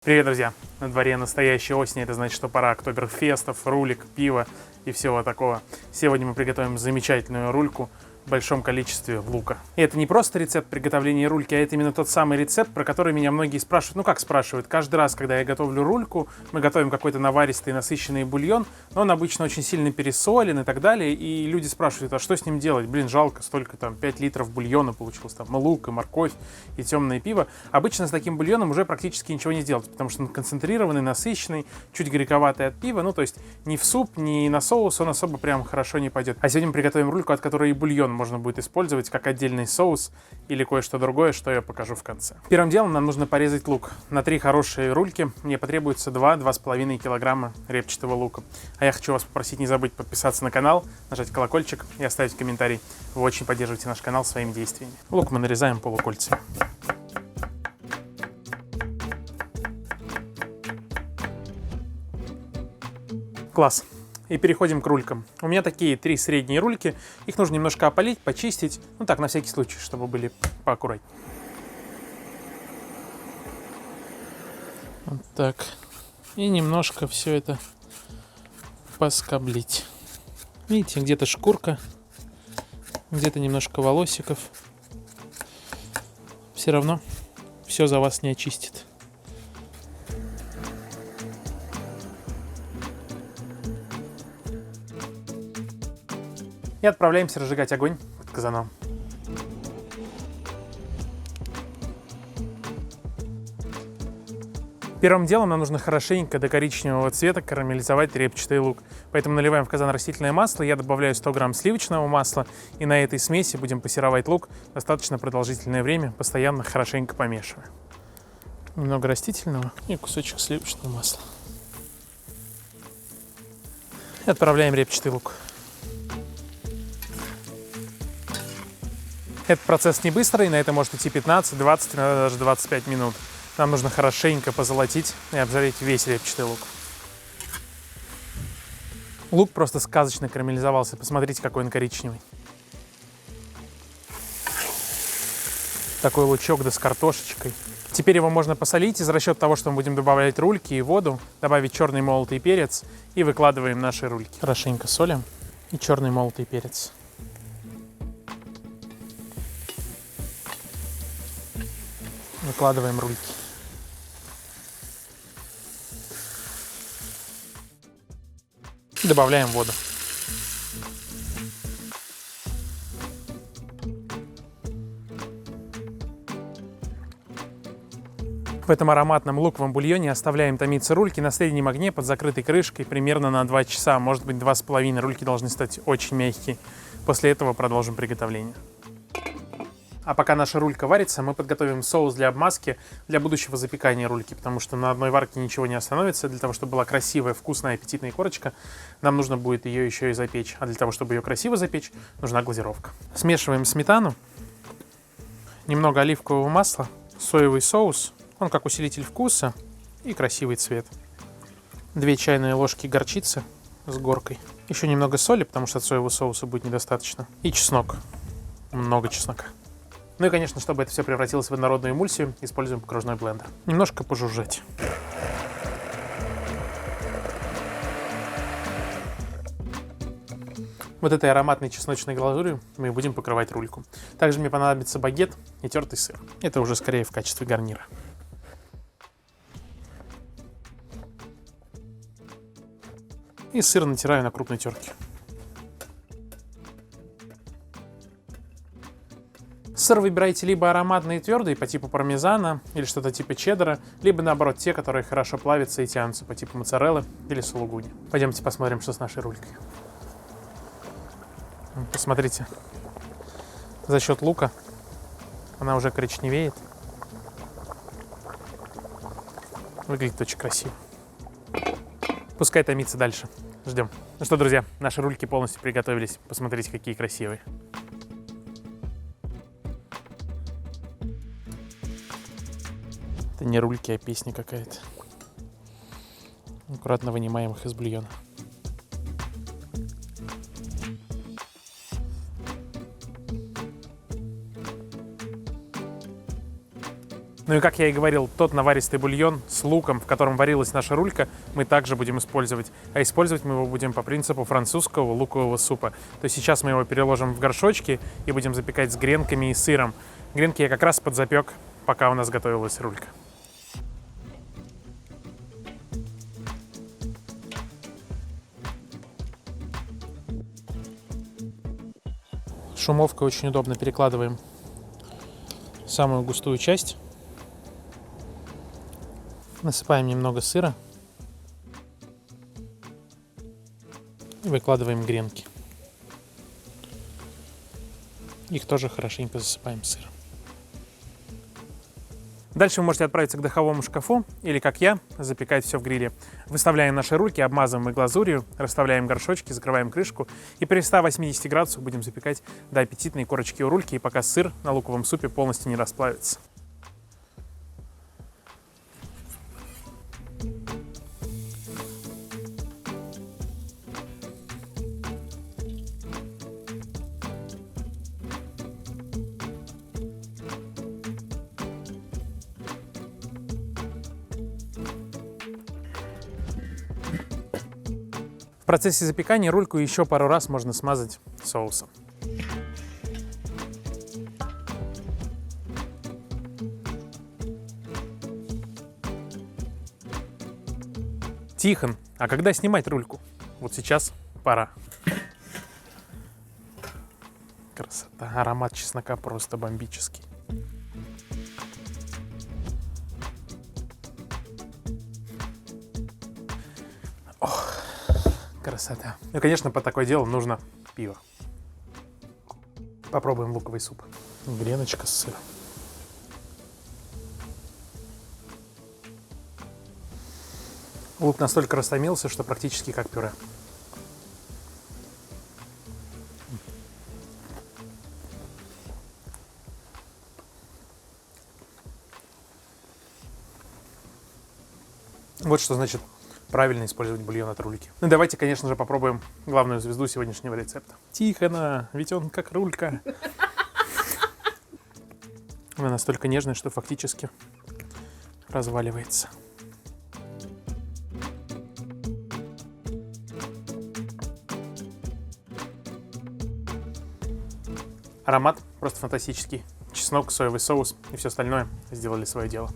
Привет, друзья! На дворе настоящая осень, это значит, что пора октоберфестов, рулек, пива и всего такого. Сегодня мы приготовим замечательную рульку в большом количестве лука. И это не просто рецепт приготовления рульки, а это именно тот самый рецепт, про который меня многие спрашивают. Ну как спрашивают? Каждый раз, когда я готовлю рульку, мы готовим какой-то наваристый, насыщенный бульон, но он обычно очень сильно пересолен и так далее, и люди спрашивают, а что с ним делать? Блин, жалко, столько там 5 литров бульона получилось, там лук и морковь и темное пиво. Обычно с таким бульоном уже практически ничего не сделать, потому что он концентрированный, насыщенный, чуть горьковатый от пива, ну то есть ни в суп, ни на соус он особо прям хорошо не пойдет. А сегодня мы приготовим рульку, от которой и бульон можно будет использовать как отдельный соус или кое-что другое, что я покажу в конце. Первым делом нам нужно порезать лук. На 3 хорошие рульки мне потребуется 2-2,5 килограмма репчатого лука. А я хочу вас попросить не забыть подписаться на канал, нажать колокольчик и оставить комментарий. Вы очень поддерживаете наш канал своими действиями. Лук мы нарезаем полукольцами. Класс. И переходим к рулькам. У меня такие 3 средние рульки. Их нужно немножко опалить, почистить. Ну так, на всякий случай, чтобы были поаккуратнее. Вот так. И немножко все это поскоблить. Видите, где-то шкурка, где-то немножко волосиков. Все равно все за вас не очистит. И отправляемся разжигать огонь под казаном. Первым делом нам нужно хорошенько до коричневого цвета карамелизовать репчатый лук. Поэтому наливаем в казан растительное масло, я добавляю 100 грамм сливочного масла, и на этой смеси будем пассеровать лук достаточно продолжительное время, постоянно хорошенько помешивая. Немного растительного и кусочек сливочного масла. И отправляем репчатый лук. Этот процесс не быстрый, на это может идти 15, 20, иногда даже 25 минут. Нам нужно хорошенько позолотить и обжарить весь репчатый лук. Лук просто сказочно карамелизовался. Посмотрите, какой он коричневый. Такой лучок, да с картошечкой. Теперь его можно посолить, и за расчет того, что мы будем добавлять рульки и воду, добавить черный молотый перец и выкладываем наши рульки. Хорошенько солим и черный молотый перец. Выкладываем рульки. Добавляем воду. В этом ароматном луковом бульоне оставляем томиться рульки на среднем огне под закрытой крышкой примерно на 2 часа, может быть 2,5. Рульки должны стать очень мягкие. После этого продолжим приготовление. А пока наша рулька варится, мы подготовим соус для обмазки для будущего запекания рульки, потому что на одной варке ничего не остановится. Для того, чтобы была красивая, вкусная, аппетитная корочка, нам нужно будет ее еще и запечь. А для того, чтобы ее красиво запечь, нужна глазировка. Смешиваем сметану, немного оливкового масла, соевый соус, он как усилитель вкуса и красивый цвет. 2 чайные ложки горчицы с горкой. Еще немного соли, потому что от соевого соуса будет недостаточно. И чеснок. Много чеснока. Ну и, конечно, чтобы это все превратилось в однородную эмульсию, используем окружной блендер. Немножко пожужжать. Вот этой ароматной чесночной глазурью мы будем покрывать рульку. Также мне понадобится багет и тертый сыр. Это уже скорее в качестве гарнира. И сыр натираю на крупной терке. Сыр выбирайте либо ароматный и твердый по типу пармезана или что-то типа чеддера, либо наоборот те, которые хорошо плавятся и тянутся по типу моцареллы или сулугуни. Пойдемте посмотрим, что с нашей рулькой. Посмотрите, за счет лука она уже коричневеет. Выглядит очень красиво. Пускай томится дальше. Ждем. Ну что, друзья, наши рульки полностью приготовились. Посмотрите, какие красивые. Это не рульки, а песня какая-то. Аккуратно вынимаем их из бульона. Ну и как я и говорил, тот наваристый бульон с луком, в котором варилась наша рулька, мы также будем использовать. А использовать мы его будем по принципу французского лукового супа. То есть сейчас мы его переложим в горшочки и будем запекать с гренками и сыром. Гренки я как раз подзапек, пока у нас готовилась рулька. Шумовкой очень удобно перекладываем самую густую часть. Насыпаем немного сыра и выкладываем гренки. Их тоже хорошенько засыпаем сыром. Дальше вы можете отправиться к духовому шкафу или, как я, запекать все в гриле. Выставляем наши рульки, обмазываем их глазурью, расставляем горшочки, закрываем крышку и при 180 градусах будем запекать до аппетитной корочки у рульки, и пока сыр на луковом супе полностью не расплавится. В процессе запекания рульку еще пару раз можно смазать соусом. Тихон, а когда снимать рульку? Вот сейчас пора. Красота, аромат чеснока просто бомбический. Ох, красота. Ну, конечно, под такое дело нужно пиво. Попробуем луковый суп. Греночка с сыром. Лук настолько растомился, что практически как пюре. Вот что значит правильно использовать бульон от рульки. Ну давайте, конечно же, попробуем главную звезду сегодняшнего рецепта. Тихона, ведь он как рулька. Она настолько нежная, что фактически разваливается. Аромат просто фантастический. Чеснок, соевый соус и все остальное сделали свое дело.